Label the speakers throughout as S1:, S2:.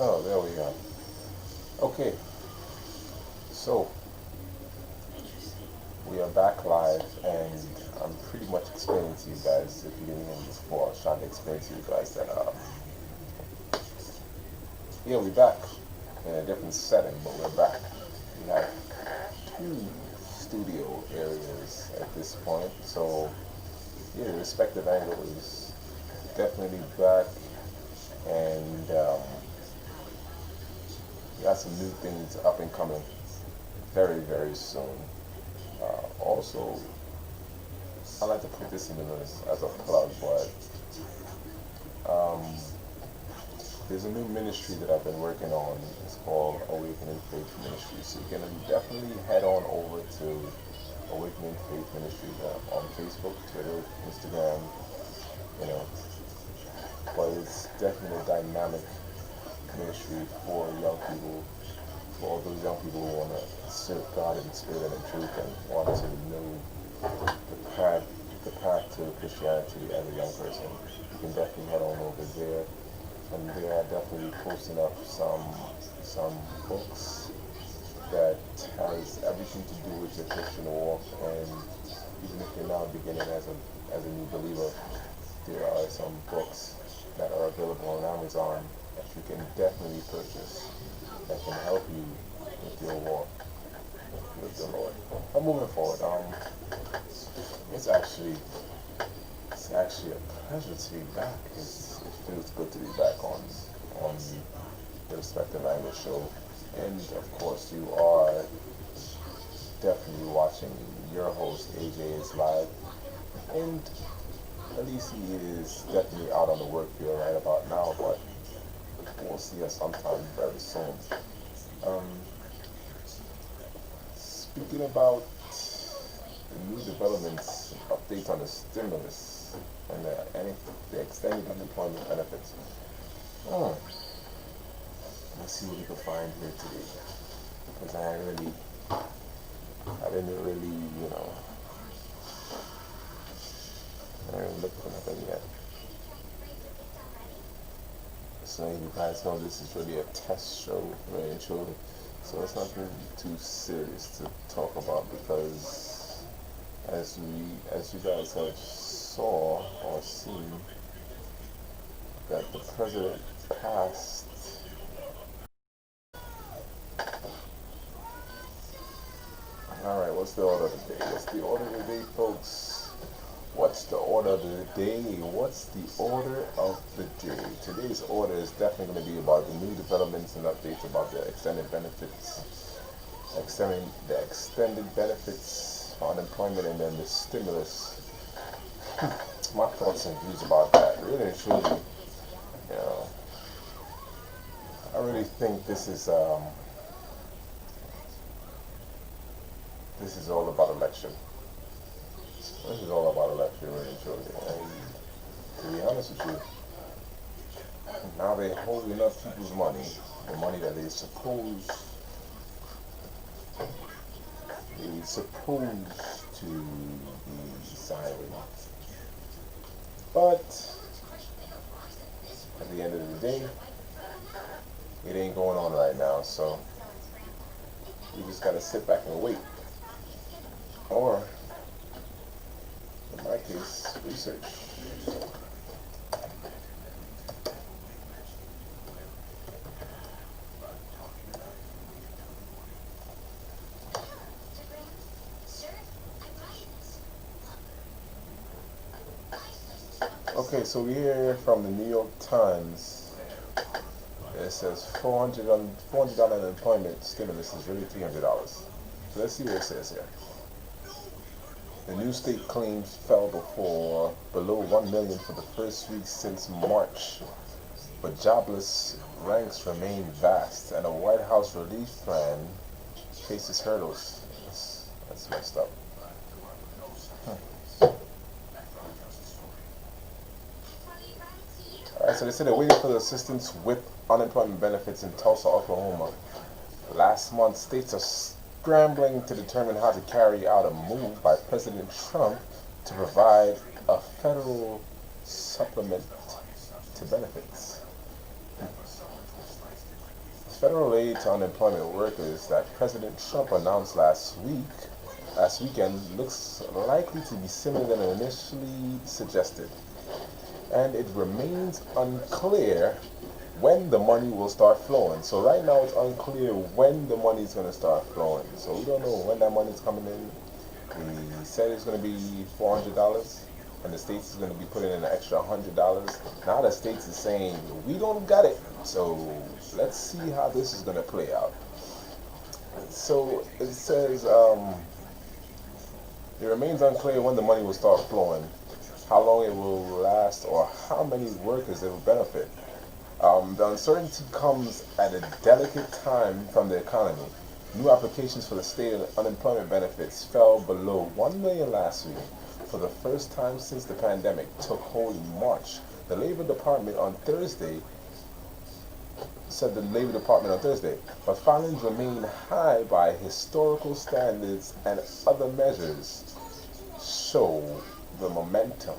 S1: Oh, there we go. Okay, so we are back live, and I'm pretty much explaining to you guys, if you didn't hear me before, I was trying to explain to you guys that, yeah, we're back in a different setting, but we're back. We have two studio areas at this point, so yeah, the respective angle is definitely back, and we got some new things up and coming very, very soon. Also, I like to put this in the list as a plug, but um, there's a new ministry that I've been working on. It's called Awakening Faith Ministry. So you can definitely head on over to Awakening Faith Ministry on Facebook, Twitter, Instagram, you know. But it's definitely a dynamic ministry for young people, for all those young people who want to serve God in spirit and in truth and want to know the path, the path to Christianity as a young person. You can definitely head on over there, and they are definitely posting up some books that has everything to do with your Christian walk. And even if you're now beginning as a new believer, there are some books that are available on Amazon that you can definitely purchase that can help you with your walk with the Lord. I'm moving forward. It's actually it's actually a pleasure to be back. It feels good to be back on the respective language show. And of course you are definitely watching your host AJ is live. And Alicia is definitely out on the work field right about now, but we'll see her sometime very soon. Um, Speaking about the new developments, updates on the stimulus and the extended unemployment benefits. Oh, let's see what we can find here today. Because I didn't really, I didn't look for nothing yet. So you guys know this is really a test show, really and truly. So it's not really too serious to talk about, because as you guys have saw or seen, that the president passed. All right, what's the order of the day? What's the order of the day, folks? What's the order of the day? What's the order of the day? Today's order is definitely going to be about the new developments and updates about the extended benefits, extending the extended benefits for unemployment, and then the stimulus. My thoughts and views about that. Really and truly, you know, I really think this is all about election. This is all about election, really and truly. And to be honest with you, now they're holding up people's money, the money that they supposed to be signing. But at the end of the day, it ain't going on right now, so you just gotta sit back and wait. Or, in my case, research. Okay, so we hear from the New York Times. It says $400 unemployment stimulus is really $300. So let's see what it says here. The new state claims fell below 1 million for the first week since March, but jobless ranks remain vast, and a White House relief plan faces hurdles. That's messed up. Alright, so they said they're waiting for the assistance with unemployment benefits in Tulsa, Oklahoma. Last month, states are scrambling to determine how to carry out a move by President Trump to provide a federal supplement to benefits. federal aid to unemployment workers that President Trump announced last weekend, looks likely to be similar than initially suggested, and it remains unclear when the money will start flowing. So right now it's unclear when the money is going to start flowing. So we don't know when that money is coming in. He said it's going to be $400, and the states is going to be putting in an extra $100. Now the states is saying we don't got it. So let's see how this is going to play out. So it says it remains unclear when the money will start flowing, how long it will last, or how many workers it will benefit. The uncertainty comes at a delicate time from the economy. New applications for the state unemployment benefits fell below 1 million last week for the first time since the pandemic took hold in March. The Labor Department on Thursday said but filings remain high by historical standards and other measures show the momentum.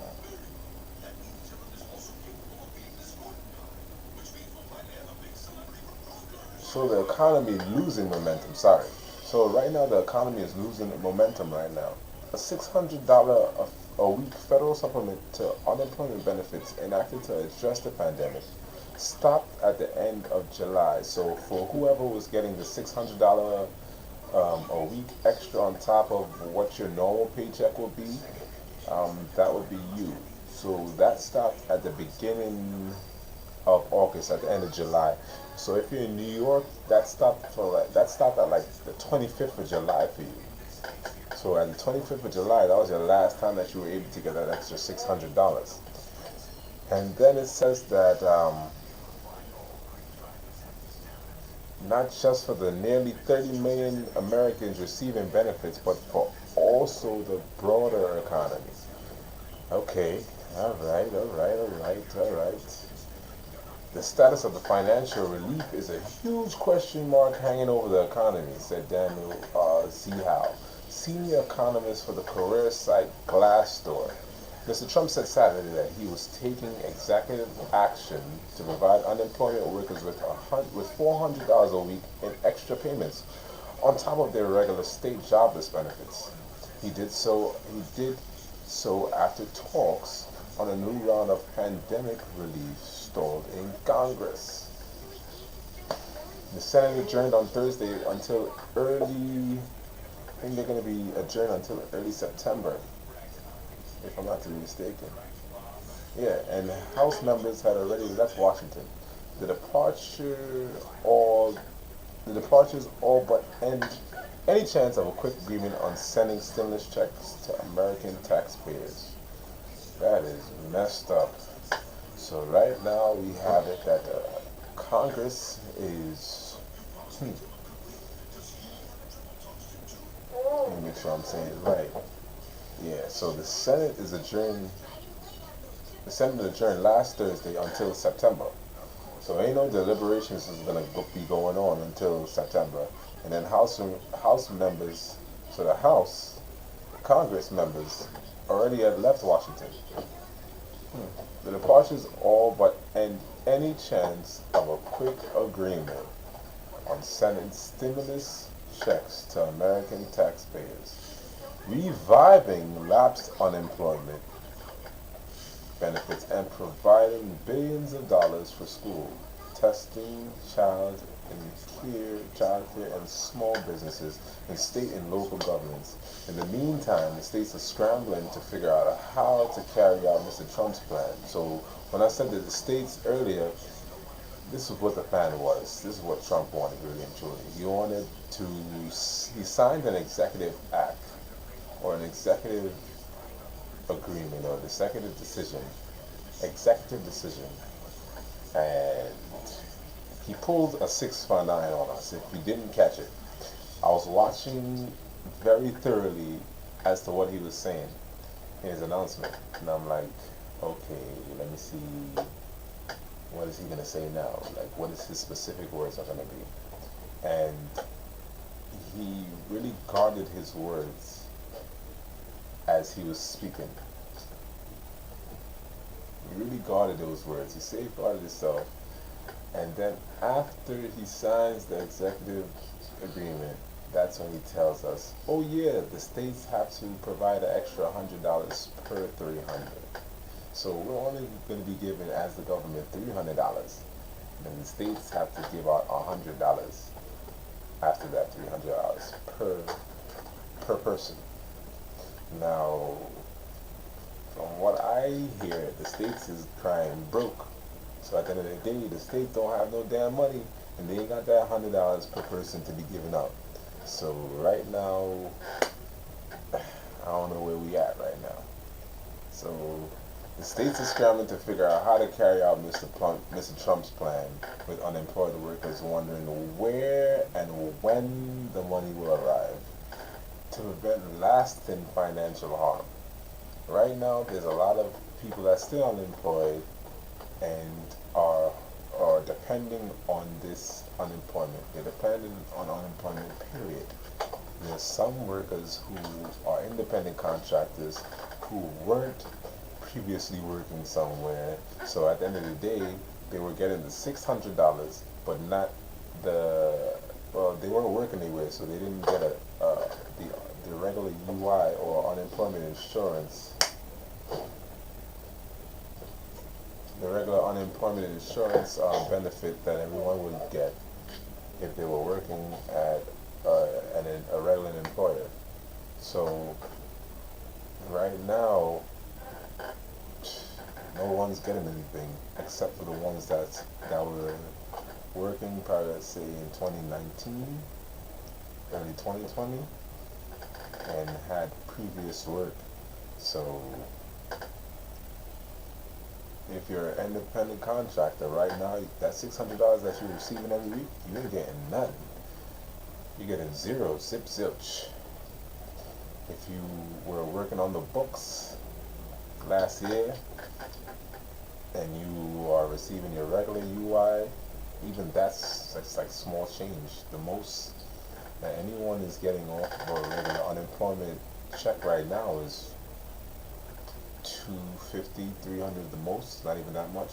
S1: So the economy is losing momentum. Sorry. So right now the economy is losing momentum right now. A $600 a week federal supplement to unemployment benefits enacted to address the pandemic stopped at the end of July. So for whoever was getting the $600 a week extra on top of what your normal paycheck would be, that would be you. So that stopped at the beginning of August, at the end of July. So if you're in New York, that stopped at like the 25th of July for you. So at the 25th of July, that was your last time that you were able to get that extra $600. And then it says that not just for the nearly 30 million Americans receiving benefits, but for also the broader economy. Okay, all right. The status of the financial relief is a huge question mark hanging over the economy, said Daniel Zehau, senior economist for the career site Glassdoor. Mr. Trump said Saturday that he was taking executive action to provide unemployment workers with $400 a week in extra payments on top of their regular state jobless benefits. He did so after talks on a new round of pandemic relief stalled in Congress. The Senate adjourned on Thursday until early, I think they're going to be adjourned until early September, if I'm not too mistaken. Yeah, and House members had already left Washington. The departures all but end any chance of a quick agreement on sending stimulus checks to American taxpayers. That is messed up. So right now we have it that Congress is, let me make sure I'm saying it right. Yeah, so the Senate adjourned last Thursday until September. So ain't no deliberations is going to be going on until September. And then House members, so the Congress members already had left Washington. The departures all but end any chance of a quick agreement on sending stimulus checks to American taxpayers, reviving lapsed unemployment benefits, and providing billions of dollars for school, testing, child care, and small businesses in state and local governments. In the meantime, the states are scrambling to figure out how to carry out Mr. Trump's plan. So when I said that the states earlier, this is what the plan was. This is what Trump wanted, really and truly. He signed an executive act, or an executive agreement, or executive decision, and he pulled a 619 on us if we didn't catch it. I was watching very thoroughly as to what he was saying in his announcement, and I'm like, okay, let me see, what is he going to say now? Like, what is his specific words are going to be? And he really guarded his words as he was speaking. He really guarded those words. He safeguarded himself. And then after he signs the executive agreement, that's when he tells us, oh yeah, the states have to provide an extra $100 per 300. So we're only going to be giving, as the government, $300. Then the states have to give out $100 after that $300 per person. Now, from what I hear, the states is crying broke. So at the end of the day, the states don't have no damn money, and they ain't got that $100 per person to be giving out. So right now, I don't know where we at right now. So the states are scrambling to figure out how to carry out Mr. Trump's plan with unemployed workers wondering where and when the money will arrive to prevent lasting financial harm. Right now, there's a lot of people that's still unemployed and are depending on this unemployment. They're depending on unemployment, period. There's some workers who are independent contractors who weren't previously working somewhere. So at the end of the day, they were getting the $600, but not they weren't working anywhere, so they didn't get the regular UI or unemployment insurance. The regular unemployment insurance benefit that everyone would get if they were working at a regular employer. So right now, no one's getting anything except for the ones that were working prior, let's say in 2019, early 2020, and had previous work. So if you're an independent contractor right now, that $600 that you're receiving every week, you ain't getting nothing. You're getting zero, zip, zilch. If you were working on the books last year and you are receiving your regular UI, even that's like small change. The most that anyone is getting off of a regular unemployment check right now is 250, 300 the most, not even that much.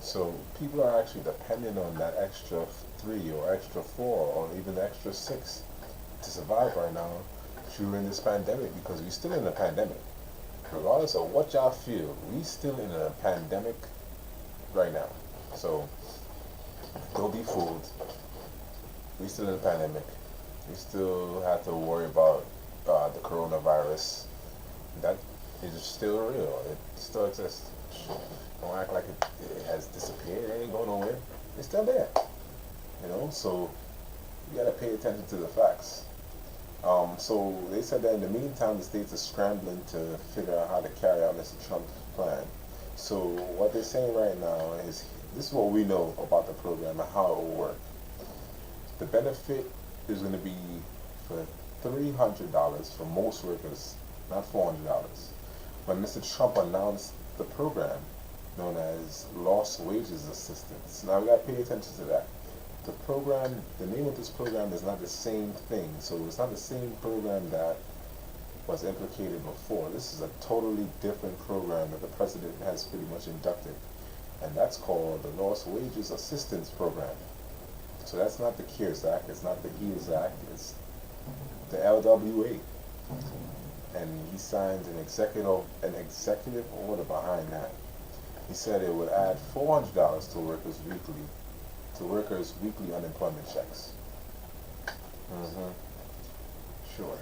S1: So people are actually depending on that extra 3 or extra 4 or even the extra 6 to survive right now during this pandemic, because we're still in a pandemic. Regardless of what y'all feel, we still in a pandemic right now. So don't be fooled. We still in a pandemic. We still have to worry about the coronavirus. That is still real. It still exists. Don't act like it has disappeared. It ain't going nowhere. It's still there. So you gotta pay attention to the facts. So they said that in the meantime, the states are scrambling to figure out how to carry out Mr. Trump's plan. So what they're saying right now is, this is what we know about the program and how it will work. The benefit is going to be for $300 for most workers, not $400. When Mr. Trump announced the program known as Lost Wages Assistance, now we got to pay attention to that. The program, the name of this program is not the same thing. So it's not the same program that was implicated before. This is a totally different program that the president has pretty much inducted. And that's called the Lost Wages Assistance Program. So that's not the CARES Act, it's not the HEALS Act, it's the LWA. And he signed an executive order behind that. He said it would add $400 to workers' weekly unemployment checks. Sure.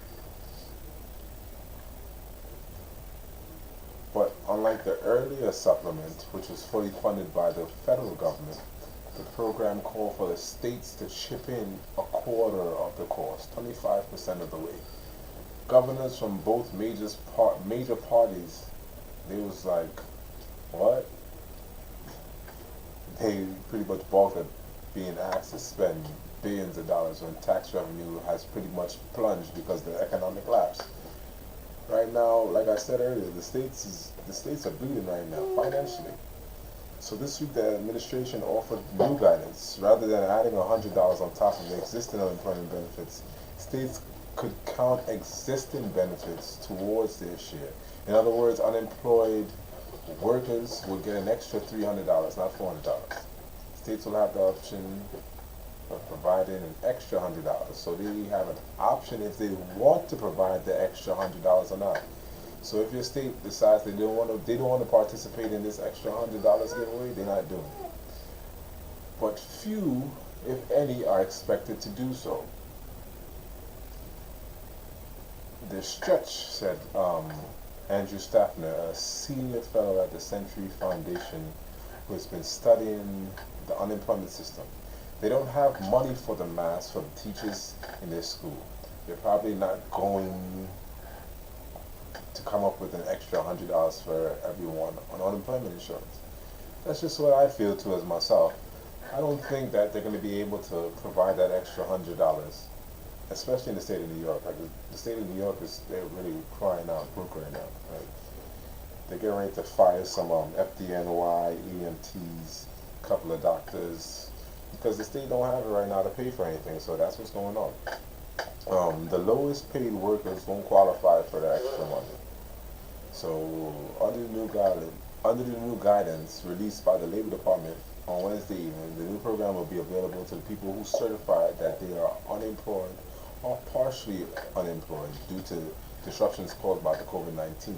S1: But unlike the earlier supplement, which was fully funded by the federal government, the program called for the states to chip in a quarter of the cost, 25% of the way. Governors from both major parties, they was like, what? They pretty much balked at being asked to spend billions of dollars when tax revenue has pretty much plunged because of the economic lapse. Right now, like I said earlier, the states are bleeding right now financially. So this week the administration offered new guidance. Rather than adding $100 on top of the existing unemployment benefits, states could count existing benefits towards their share. In other words, unemployed workers would get an extra $300, not $400. states will have the option of providing an extra $100. So they have an option if they want to provide the extra $100 or not. So if your state decides they don't want to participate in this extra $100 giveaway, they're not doing it. But few, if any, are expected to do so. The stretch, said Andrew Staffner, a senior fellow at the Century Foundation, who has been studying the unemployment system. They don't have money for the masks for the teachers in their school. They're probably not going to come up with an extra $100 for everyone on unemployment insurance. That's just what I feel too as myself. I don't think that they're going to be able to provide that extra $100, especially in the state of New York. Like the state of New York they're really crying out broke right now. Like, they're getting ready to fire some FDNY, EMTs, a couple of doctors, because the state don't have it right now to pay for anything. So that's what's going on. The lowest paid workers won't qualify for the extra money. So under the new guidance released by the Labor Department on Wednesday evening, the new program will be available to the people who certified that they are unemployed or partially unemployed due to disruptions caused by the COVID-19,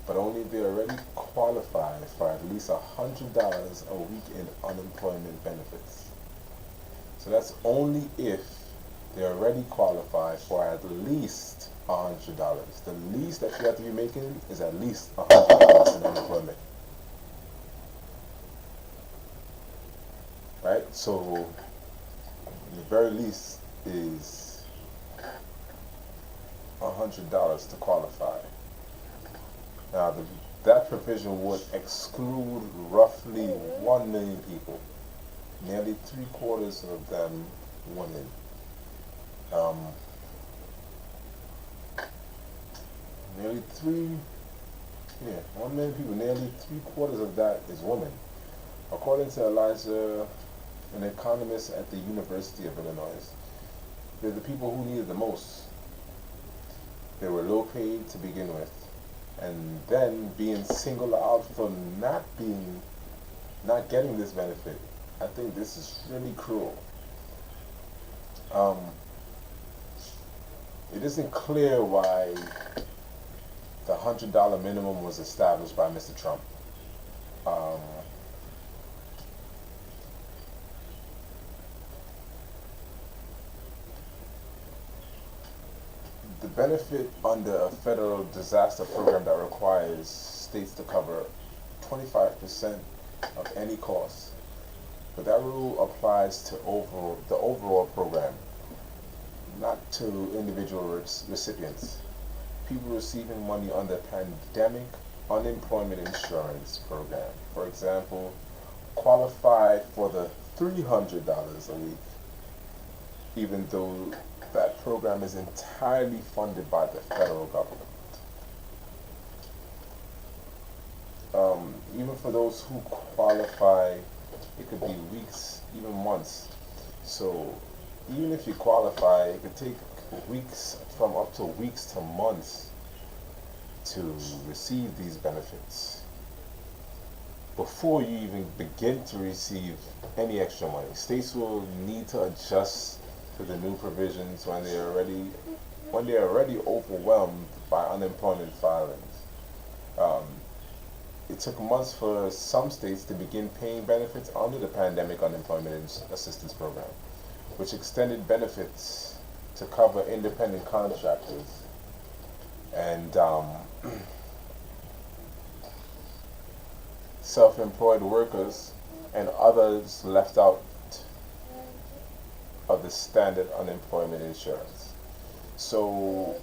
S1: but only if they already qualify for at least $100 a week in unemployment benefits. So that's only if they already qualify for at least $100. The least that you have to be making is at least $100 in unemployment. Right? So the very least is $100 to qualify. Now that provision would exclude roughly 1 million people, nearly 3/4 of them women. Nearly 1 million people, nearly 3/4 of that is women. According to Elijah, an economist at the University of Illinois, they're the people who need it the most. They were low paid to begin with, and then being singled out for not getting this benefit. I think this is really cruel. It isn't clear why the $100 minimum was established by Mr. Trump. The benefit under a federal disaster program that requires states to cover 25% of any cost, but that rule applies to the overall program, not to individual recipients. People receiving money under pandemic unemployment insurance program, for example, qualify for the $300 a week, even though that program is entirely funded by the federal government. Even for those who qualify, it could be weeks, even months. So even if you qualify, it could take up to weeks to months to receive these benefits before you even begin to receive any extra money. States will need to adjust to the new provisions when they are already overwhelmed by unemployment filings. It took months for some states to begin paying benefits under the Pandemic Unemployment Assistance Program, which extended benefits to cover independent contractors and self-employed workers and others left out of the standard unemployment insurance. So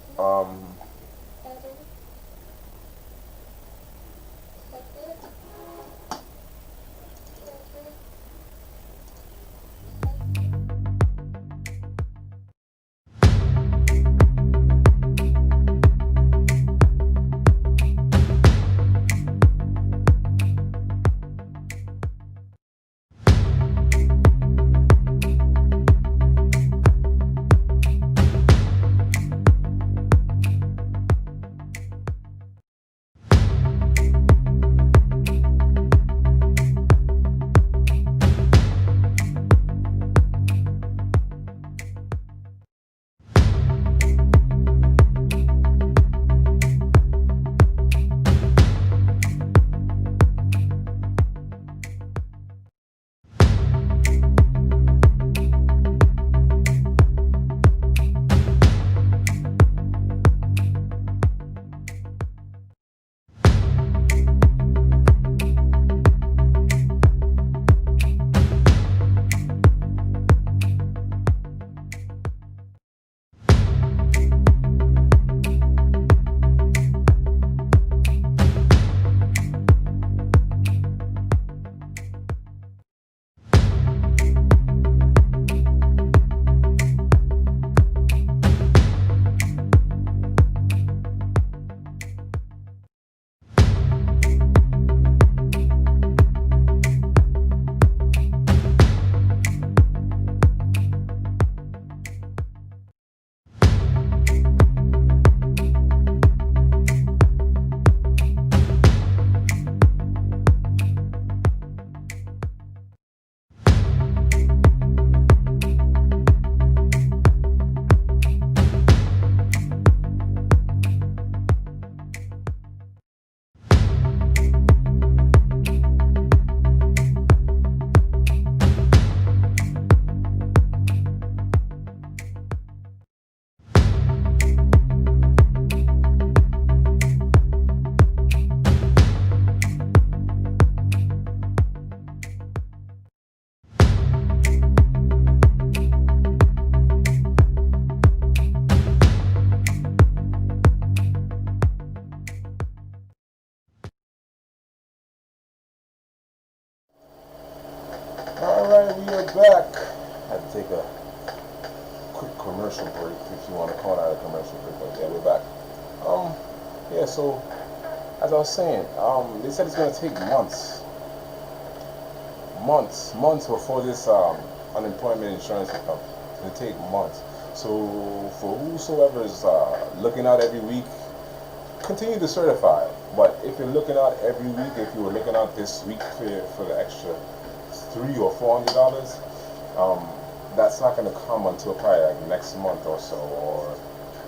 S1: back. Had to take a quick commercial break, if you want to call that a commercial break. But yeah, we're back. Yeah. So as I was saying, they said it's gonna take months before this unemployment insurance will come. It's gonna take months. So for whosoever is looking out every week, continue to certify. But if you're looking out every week, if you were looking out this week for the extra $300 or $400, that's not going to come until probably like next month or so, or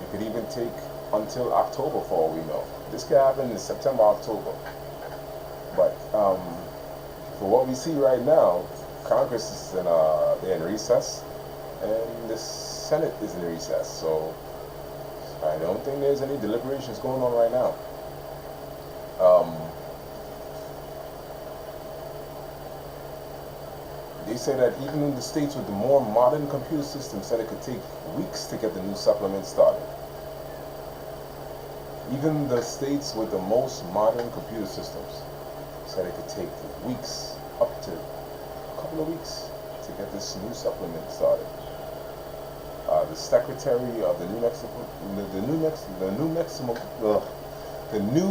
S1: it could even take until October for all we know. This could happen in September, October. But for what we see right now, Congress is they're in recess, and the Senate is in recess. So I don't think there's any deliberations going on right now. They say that even in the states with the more modern computer systems, said it could take weeks to get the new supplement started. Even the states with the most modern computer systems said it could take weeks, up to a couple of weeks, to get this new supplement started. The secretary of the New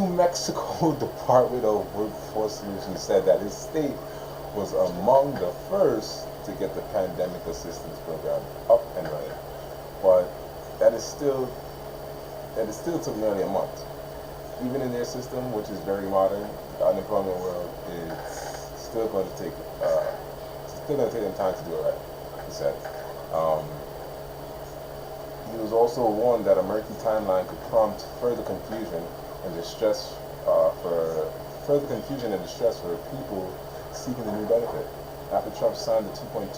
S1: Mexico Department of Workforce Solutions said that his state was among the first to get the pandemic assistance program up and running, but that still took nearly a month. Even in their system, which is very modern, the unemployment world is still going to take them time to do it right. He said. He was also warned that a murky timeline could prompt further confusion and distress for people seeking the new benefit. After Trump signed the $2.2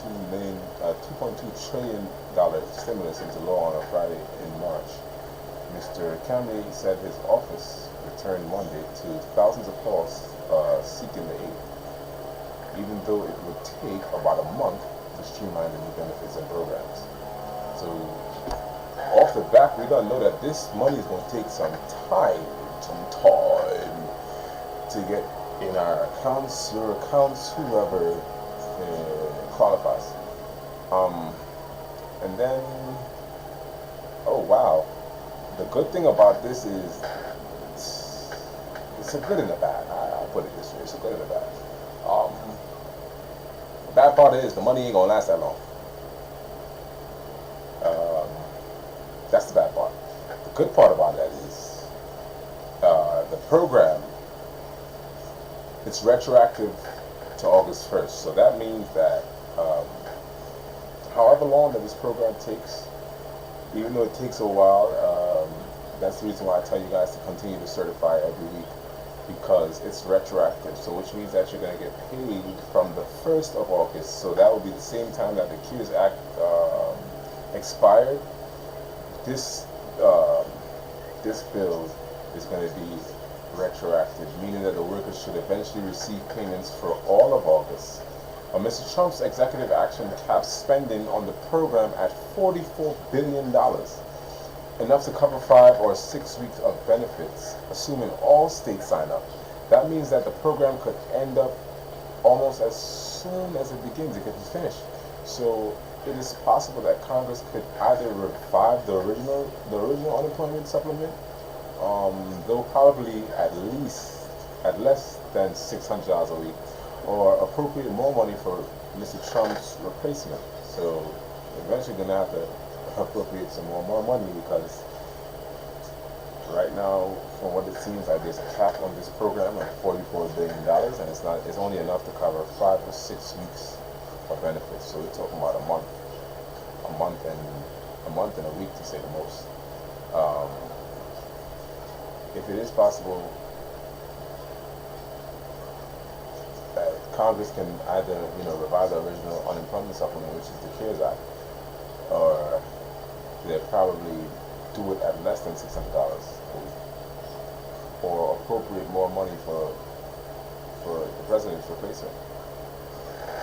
S1: trillion stimulus into law on a Friday in March, Mr. Kennedy said his office returned Monday to thousands of calls seeking the aid, even though it would take about a month to streamline the new benefits and programs. So off the back, we gotta know that this money is going to take some time to get in our accounts, your accounts, whoever qualifies. And then, oh wow, the good thing about this is it's a good and a bad. I'll put it this way: it's a good and a bad. The bad part is the money ain't gonna last that long. That's the bad part. The good part about that is the program. It's retroactive to August 1st, so that means that however long that this program takes, even though it takes a while, that's the reason why I tell you guys to continue to certify every week, because it's retroactive. So which means that you're going to get paid from the 1st of August. So that will be the same time that the CARES Act expired. This bill is going to be retroactive, meaning that the workers should eventually receive payments for all of August. Mr. Trump's executive action caps spending on the program at $44 billion, enough to cover 5 or 6 weeks of benefits, assuming all states sign up. That means that the program could end up almost as soon as it begins. It could be finished. So it is possible that Congress could either revive the original unemployment supplement. They'll probably at less than $600 a week, or appropriate more money for Mr. Trump's replacement. So eventually gonna have to appropriate some more money, because right now, from what it seems like, there's a cap on this program at $44 billion, and it's only enough to cover 5 or 6 weeks of benefits. So we're talking about a month and a week to say the most. If it is possible that Congress can either revive the original unemployment supplement, which is the CARES Act, or they'll probably do it at less than $600 a week, or appropriate more money for the president's replacement,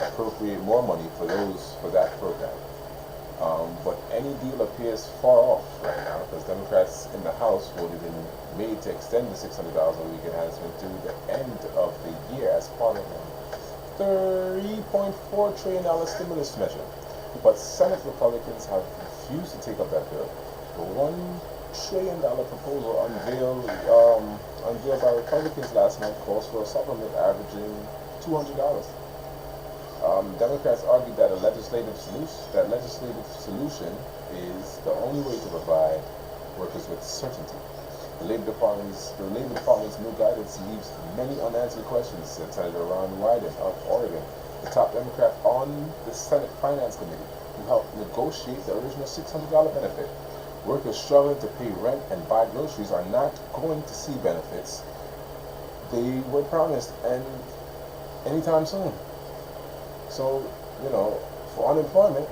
S1: appropriate more money for that program. But any deal appears far off right now, because Democrats in the House voted in May to extend the $600 a week enhancement to the end of the year as part of $3.4 trillion stimulus measure. But Senate Republicans have refused to take up that bill. The $1 trillion proposal unveiled by Republicans last month calls for a supplement averaging $200. Democrats argued that a legislative solution is the only way to provide workers with certainty. The Labor Department's new guidance leaves many unanswered questions, said Senator Ron Wyden of Oregon, the top Democrat on the Senate Finance Committee, who helped negotiate the original $600 benefit. Workers struggling to pay rent and buy groceries are not going to see benefits they were promised and anytime soon. So, for unemployed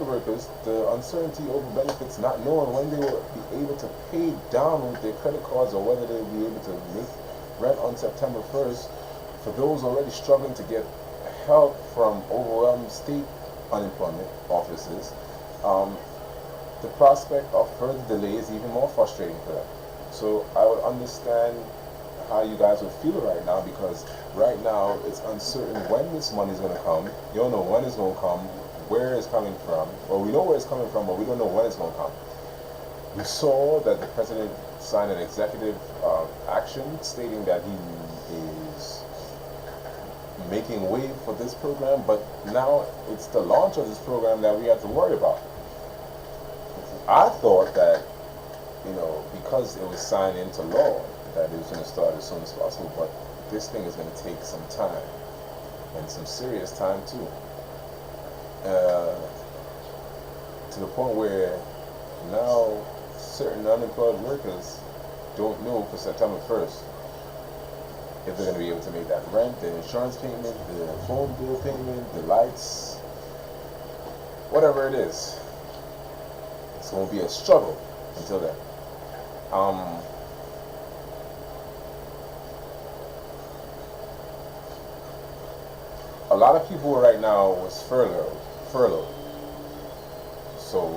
S1: workers, the uncertainty over benefits, not knowing when they will be able to pay down with their credit cards or whether they'll be able to make rent on September 1st, for those already struggling to get help from overwhelmed state unemployment offices, the prospect of further delay is even more frustrating for them. So I would understand how you guys would feel right now, because right now it's uncertain when this money is going to come. You don't know when it's going to come, where it's coming from. Well, we know where it's coming from, but we don't know when it's going to come. We saw that the president signed an executive action stating that he is making way for this program, but now it's the launch of this program that we have to worry about. I thought that, because it was signed into law, that it was going to start as soon as possible, but this thing is going to take some time, and some serious time too. To the point where now certain unemployed workers don't know for September 1st if they're going to be able to make that rent, the insurance payment, the phone bill payment, the lights, whatever it is. It's going to be a struggle until then. A lot of people right now was furloughed. So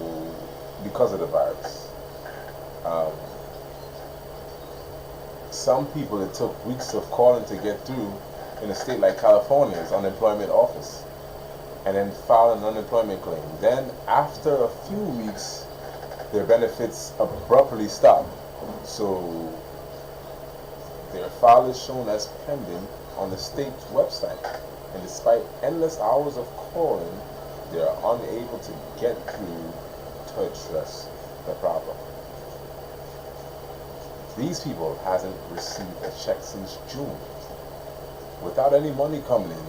S1: because of the virus, some people, it took weeks of calling to get through in a state like California's unemployment office, and then file an unemployment claim. Then after a few weeks, their benefits abruptly stop. So their file is shown as pending on the state's website. And despite endless hours of calling, they are unable to get through to address the problem. These people hasn't received a check since June. Without any money coming in,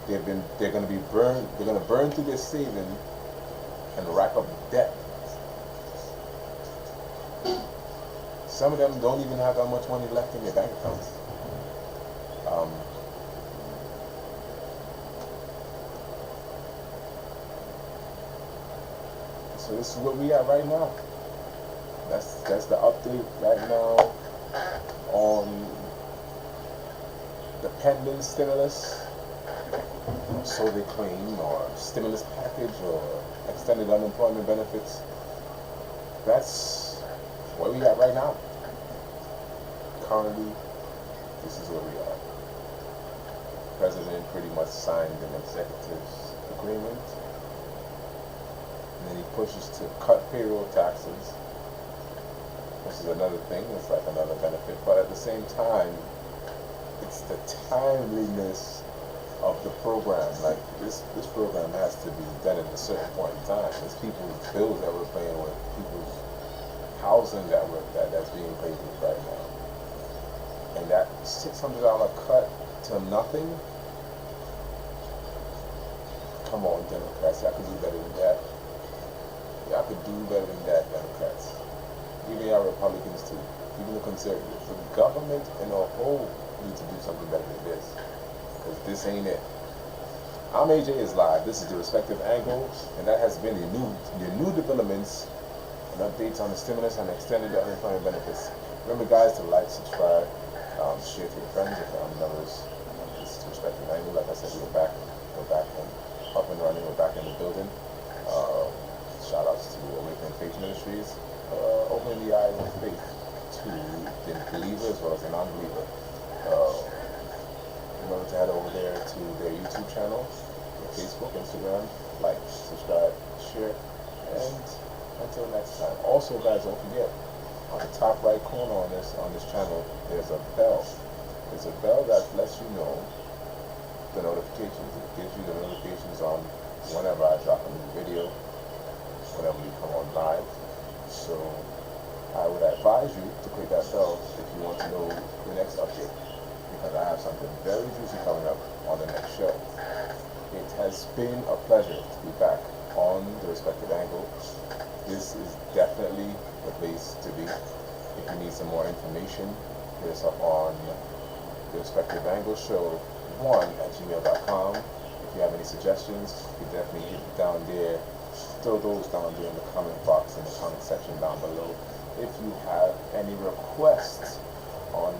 S1: they're going to burn through their savings and rack up debt. Some of them don't even have that much money left in their bank accounts. So this is where we at right now. That's the update right now on the pending stimulus, so they claim, or stimulus package, or extended unemployment benefits. That's where we at right now. Currently, this is where we are. The president pretty much signed an executive agreement, and then he pushes to cut payroll taxes, which is another thing. It's like another benefit, but at the same time, it's the timeliness of the program. Like this program has to be done at a certain point in time. There's people's bills that we're paying with, people's housing that's being paid with right now, and that $600 cut to nothing. Come on, Democrats, y'all could do better than that. Y'all could do better than that, Democrats. Even y'all Republicans too. Even the conservatives. The government in a whole need to do something better than this, because this ain't it. I'm AJ is live. This is the respective angles, and that has been the new developments and updates on the stimulus and extended unemployment benefits. Remember, guys, to like, subscribe, share to your friends, your family members. This is the respective angle. Like I said, we're back and up and running. We're back in the building. Shout outs to Awakening Faith Ministries, opening the eyes of faith to the believer as well as the non-believer. to head over there to their YouTube channel, their Facebook, Instagram, like, subscribe, share, and until next time. Also, guys, don't forget, on the top right corner on this channel, there's a bell. There's a bell that lets you know the notifications. It gives you the notifications on whenever I drop a new video, whenever we come on live. So I would advise you to click that bell if you want to know the next update, because I have something very juicy coming up on the next show. It has been a pleasure to be back on The Respective Angle. This is definitely the place to be. If you need some more information, hit us up on The Respective Angle Show 1@gmail.com. If you have any suggestions, you can definitely hit it down there. Throw those down there in the comment box, in the comment section down below. If you have any requests on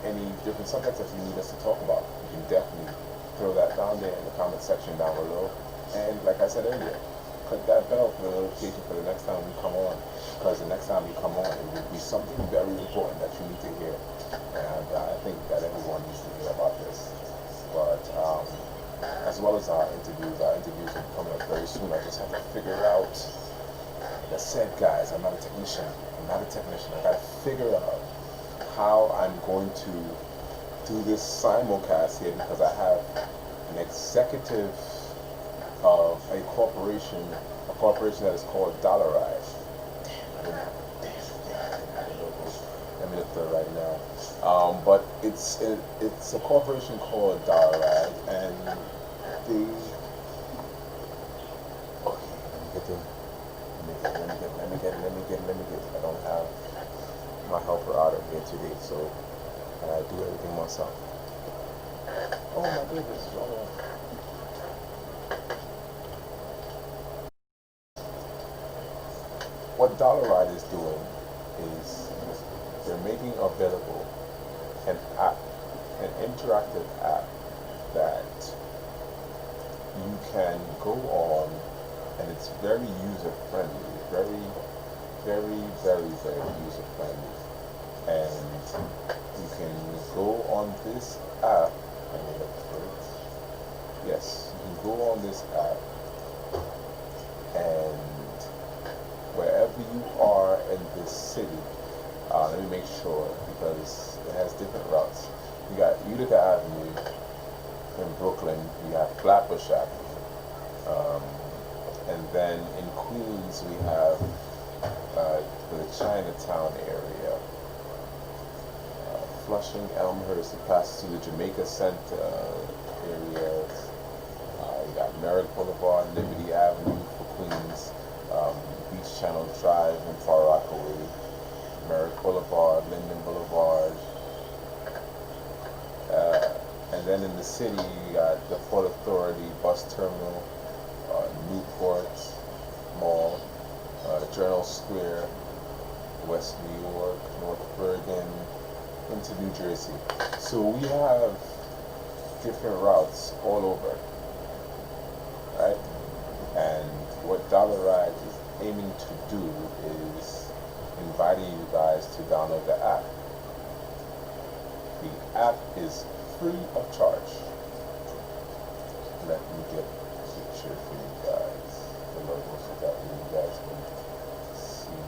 S1: any different subjects that you need us to talk about, you can definitely throw that down there in the comment section down below. And like I said earlier, click that bell for the notification for the next time we come on, because the next time you come on, it will be something very important that you need to hear. And I think that everyone needs to hear about this. But as well as our interviews will be coming up very soon. I just have to figure out. Like I said, guys, I'm not a technician. I gotta figure out how I'm going to do this simulcast here, because I have an executive of a corporation that is called Dollarize. Let me look for it right now. But it's a corporation called Dollarize, and the let me get. I don't have my helper out of here today, so I do everything myself. Oh my goodness! What Dollaride is doing is they're making available an app, an interactive app that you can go on, and it's very user friendly, very user friendly. And you can go on this app, yes, you can go on this app, and wherever you are in this city, let me make sure, because it has different routes. You got Utica Avenue in Brooklyn, you have Flatbush Avenue, and then in Queens we have the Chinatown area, Flushing, Elmhurst, it passes through the Jamaica Center areas. You got Merrick Boulevard, Liberty Avenue for Queens, Beach Channel Drive in Far Rockaway, Merrick Boulevard, Linden Boulevard. And then in the city, you got the Port Authority Bus Terminal, Newport Mall, Journal Square, West New York, North Bergen, into New Jersey. So we have different routes all over, right? And what Dollaride is aiming to do is inviting you guys to download the app. The app is free of charge. Let me get a picture for you guys, the logo, so that you guys can see.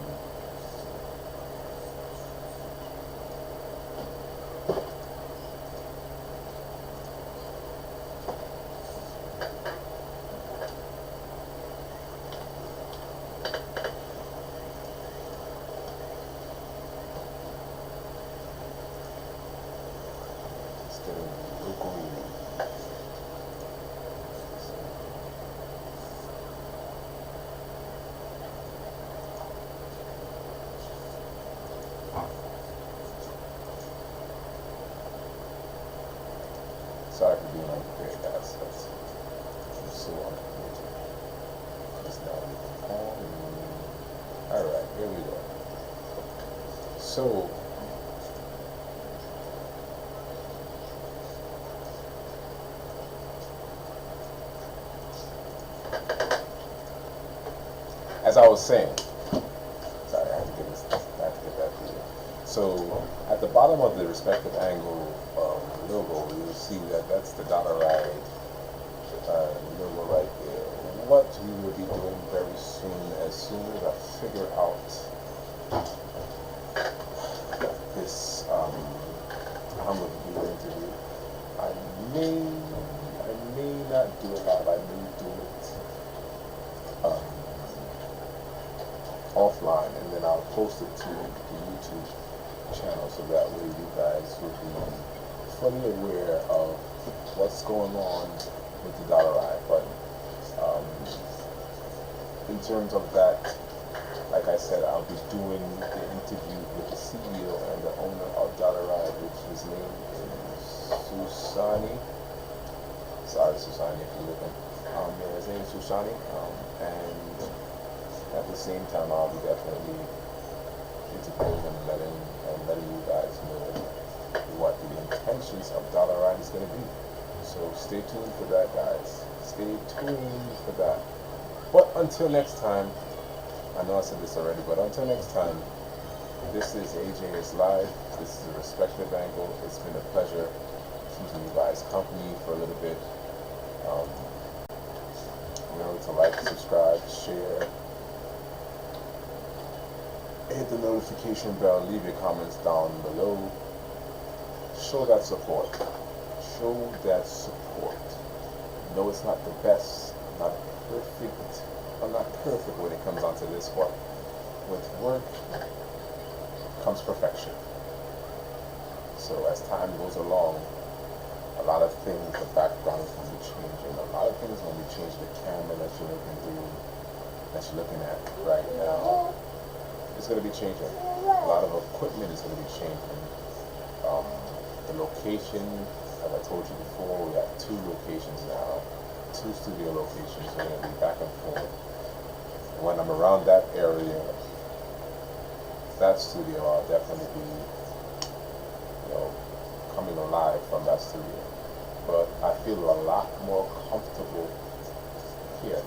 S1: Sorry for being unprepared, guys. I'm so unprepared. Just now. Alright, here we go. So, as I was saying, sorry, I had to get that to you. So, at the bottom of the Respective Angle logo, you'll see that that's the dollar ride logo right there. What we will be doing very soon, as soon as I figure out this, I'm going to do an interview. I may not do it live. I may do it offline, and then I'll post it to the YouTube channel, so that way you guys will be fully aware of what's going on with the dollar ride. But in terms of that, like I said, I'll be doing the interview with the CEO and the owner of Dollar Ride, which his name is Susani. Sorry, Susani, if you're looking. Yeah, his name is Susani. And at the same time, I'll be definitely interviewing and letting you guys know what the intentions of Dollar Ride is going to be. So stay tuned for that, guys. Stay tuned for that. But until next time, I know I said this already, but until next time, this is AJ's Live. This is a Respective Angle. It's been a pleasure keeping you guys company for a little bit. Remember to like, subscribe, share, hit the notification bell, leave your comments down below. Show that support. Show that support. No, it's not the best, not perfect. I'm not perfect when it comes onto this, but with work comes perfection. So as time goes along, a lot of things, the background is going to be changing. A lot of things are going to be changing. The camera that you're looking through, that you're looking at right now, it's going to be changing. A lot of equipment is going to be changing. The location, as I told you before, we have 2 locations now, 2 studio locations. We're going to be back and forth. When I'm around that area, that studio, I'll definitely be, coming alive from that studio. But I feel a lot more comfortable here.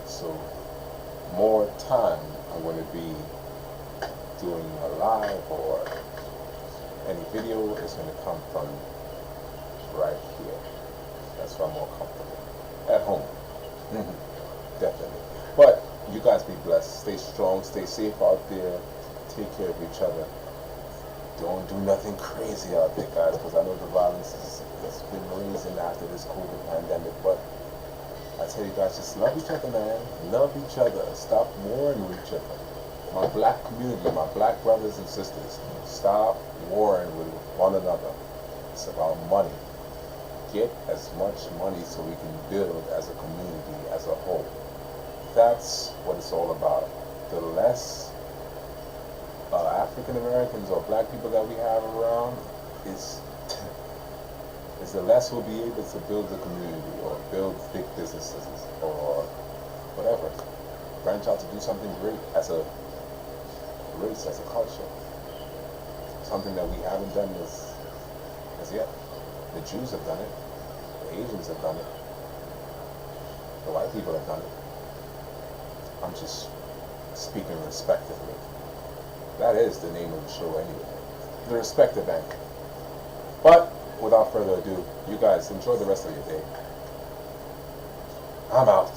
S1: So more time I'm going to be doing a live, or any video is going to come from right here. That's why I'm more comfortable. At home. Definitely. But you guys be blessed. Stay strong. Stay safe out there. Take care of each other. Don't do nothing crazy out there, guys, because I know the violence has been raising after this COVID pandemic. But I tell you guys, just love each other, man. Love each other. Stop warring with each other. My black community, my black brothers and sisters, stop warring with one another. It's about money. Get as much money so we can build as a community, as a whole. That's what it's all about. The less African Americans or black people that we have around, is the less we'll be able to build a community or build big businesses or whatever. Branch out to do something great as a race, as a culture. Something that we haven't done as yet. The Jews have done it. The Asians have done it. The white people have done it. I'm just speaking respectively. That is the name of the show anyway. The Respective Angle. But without further ado, you guys enjoy the rest of your day. I'm out.